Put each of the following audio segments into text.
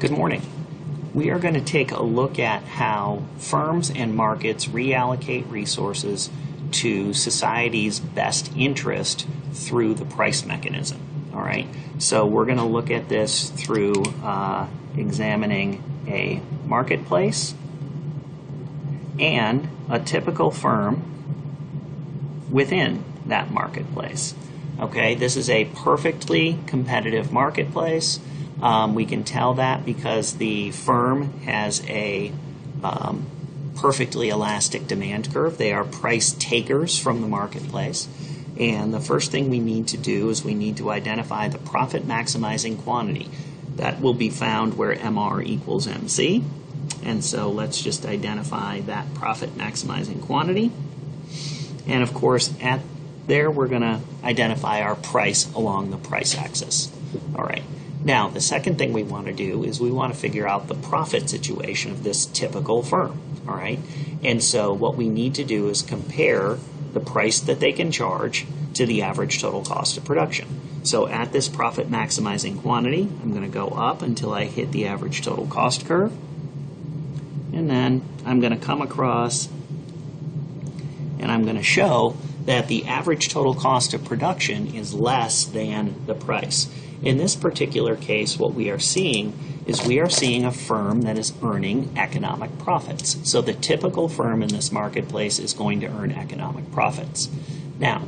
Good morning. We are going to take a look at how firms and markets reallocate resources to society's best interest through the price mechanism. All right. So we're going to look at this through examining a marketplace and a typical firm within that marketplace. Okay, this is a perfectly competitive marketplace. We can tell that because the firm has a perfectly elastic demand curve. They are price takers from the marketplace. And the first thing we need to do is we need to identify the profit maximizing quantity. That will be found where MR equals MC. And so let's just identify that profit maximizing quantity. And of course, at there we're going to identify our price along the price axis. All right. Now, the second thing we want to do is we want to figure out the profit situation of this typical firm. All right. And so what we need to do is compare the price that they can charge to the average total cost of production. So at this profit maximizing quantity, I'm going to go up until I hit the average total cost curve. And then I'm going to come across and I'm going to show that the average total cost of production is less than the price. In this particular case, what we are seeing is we are seeing a firm that is earning economic profits. So the typical firm in this marketplace is going to earn economic profits. Now,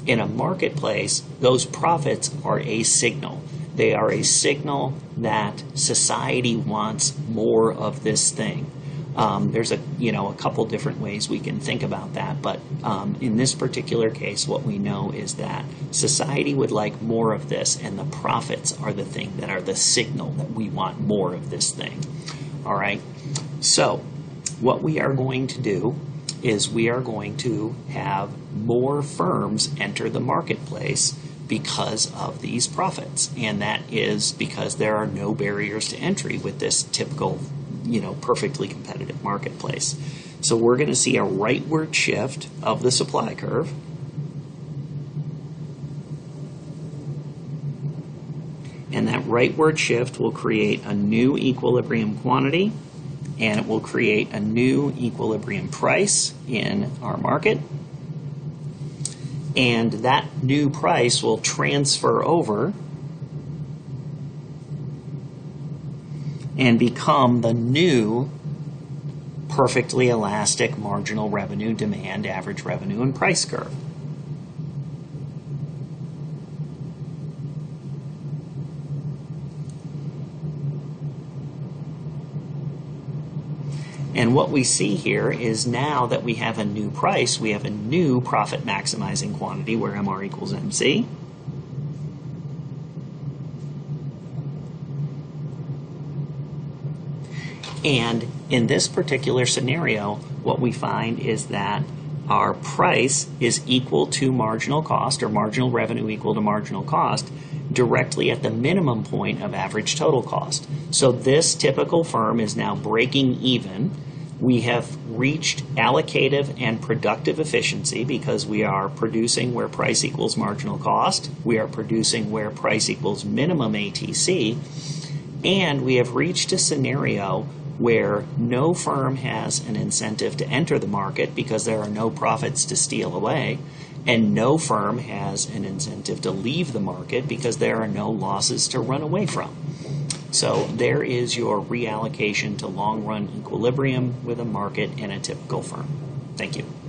in a marketplace, those profits are a signal. They are a signal that society wants more of this thing. There's a couple different ways we can think about that, but in this particular case, what we know is that society would like more of this, and the profits are the thing that are the signal that we want more of this thing. All right. So what we are going to do is we are going to have more firms enter the marketplace because of these profits, and that is because there are no barriers to entry with this typical perfectly competitive marketplace. So we're going to see a rightward shift of the supply curve. And that rightward shift will create a new equilibrium quantity, and it will create a new equilibrium price in our market. And that new price will transfer over and become the new perfectly elastic marginal revenue, demand, average revenue, and price curve. And what we see here is now that we have a new price, we have a new profit maximizing quantity where MR equals MC. And in this particular scenario, what we find is that our price is equal to marginal cost, or marginal revenue equal to marginal cost, directly at the minimum point of average total cost. So this typical firm is now breaking even. We have reached allocative and productive efficiency because we are producing where price equals marginal cost. We are producing where price equals minimum ATC. And we have reached a scenario where no firm has an incentive to enter the market because there are no profits to steal away, and no firm has an incentive to leave the market because there are no losses to run away from. So there is your reallocation to long-run equilibrium with a market and a typical firm. Thank you.